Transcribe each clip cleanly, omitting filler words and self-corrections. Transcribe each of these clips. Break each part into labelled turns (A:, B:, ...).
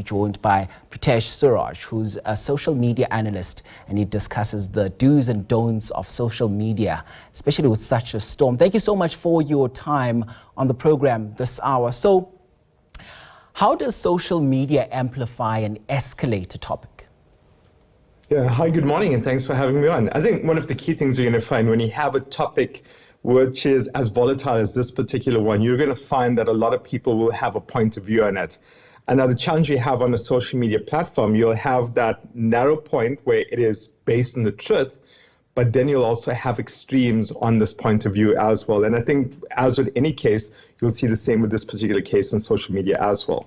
A: Joined by Pritesh Suraj, who's a social media analyst, and he discusses the do's and don'ts of social media, especially with such a storm. Thank you so much for your time on the program this hour. So, how does social media amplify and escalate a topic?
B: Yeah, hi, good morning, and thanks for having me on. I think one of the key things you're going to find when you have a topic which is as volatile as this particular one, you're going to find that a lot of people will have a point of view on it. And now the challenge you have on a social media platform, you'll have that narrow point where it is based on the truth, but then you'll also have extremes on this point of view as well. And I think as with any case, you'll see the same with this particular case on social media as well.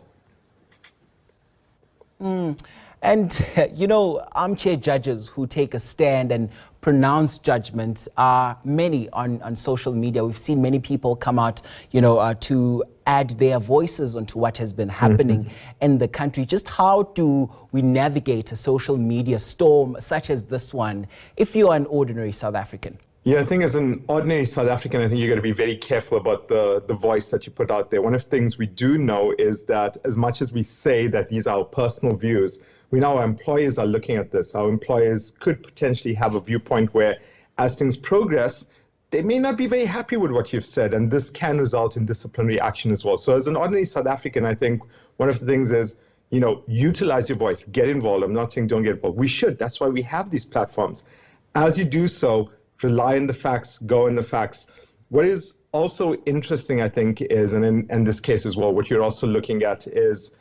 A: And, you know, armchair judges who take a stand and pronounce judgment are many on social media. We've seen many people come out, to add their voices onto what has been happening in the country. Just how do we navigate a social media storm such as this one if you are an ordinary South African?
B: Yeah, I think as an ordinary South African, I think you've got to be very careful about the voice that you put out there. One of the things we do know is that as much as we say that these are our personal views, we know our employers are looking at this. Our employers could potentially have a viewpoint where as things progress, they may not be very happy with what you've said, and this can result in disciplinary action as well. So as an ordinary South African, I think one of the things is, utilize your voice, get involved. I'm not saying don't get involved. We should. That's why we have these platforms. As you do so, rely on the facts, go in the facts. What is also interesting, I think, is, and in this case as well, what you're also looking at is,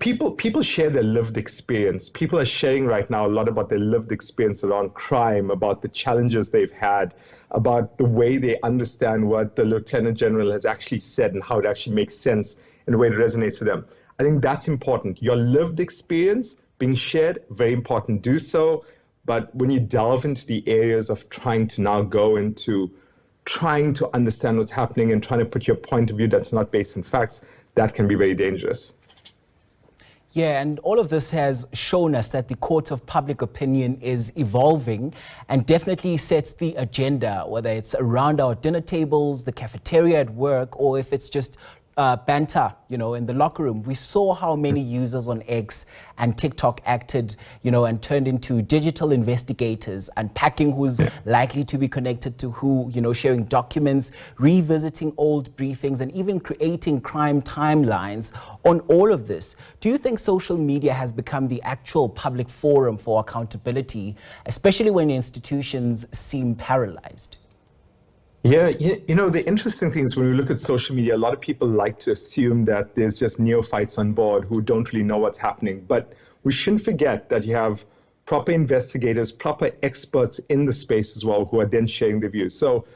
B: people share their lived experience. People are sharing right now a lot about their lived experience around crime, about the challenges they've had, about the way they understand what the Lieutenant General has actually said and how it actually makes sense in a way that resonates with them. I think that's important. Your lived experience being shared, very important. Do so. But when you delve into the areas of trying to now go into trying to understand what's happening and trying to put your point of view that's not based on facts, that can be very dangerous.
A: Yeah, and all of this has shown us that the court of public opinion is evolving and definitely sets the agenda, whether it's around our dinner tables, the cafeteria at work, or if it's just banter, in the locker room. We saw how many users on X and TikTok acted, and turned into digital investigators, unpacking who's likely to be connected to who, sharing documents, revisiting old briefings, and even creating crime timelines on all of this. Do you think social media has become the actual public forum for accountability, especially when institutions seem paralyzed?
B: Yeah, the interesting thing is when we look at social media, a lot of people like to assume that there's just neophytes on board who don't really know what's happening. But we shouldn't forget that you have proper investigators, proper experts in the space as well, who are then sharing their views. So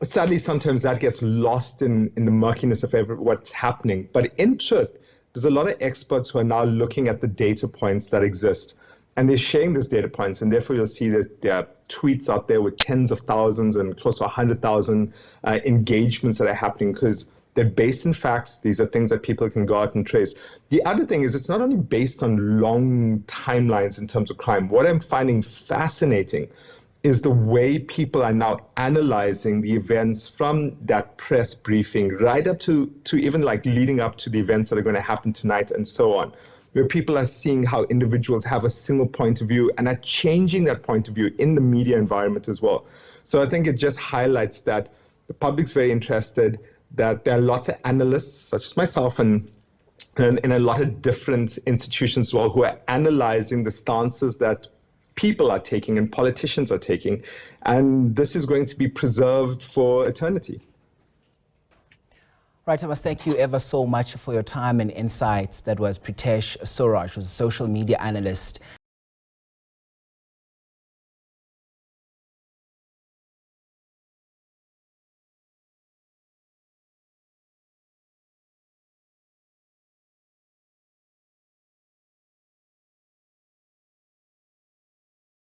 B: sadly, sometimes that gets lost in the murkiness of what's happening. But in truth, there's a lot of experts who are now looking at the data points that exist. And they're sharing those data points, and therefore you'll see that there are tweets out there with tens of thousands and close to 100,000 engagements that are happening because they're based in facts. These are things that people can go out and trace. The other thing is it's not only based on long timelines in terms of crime. What I'm finding fascinating is the way people are now analyzing the events from that press briefing right up to even like leading up to the events that are going to happen tonight and so on, where people are seeing how individuals have a single point of view and are changing that point of view in the media environment as well. So I think it just highlights that the public's very interested, that there are lots of analysts, such as myself, and in a lot of different institutions as well, who are analyzing the stances that people are taking and politicians are taking. And this is going to be preserved for eternity.
A: Right, I must thank you ever so much for your time and insights. That was Pritesh Suraj, who's a social media analyst.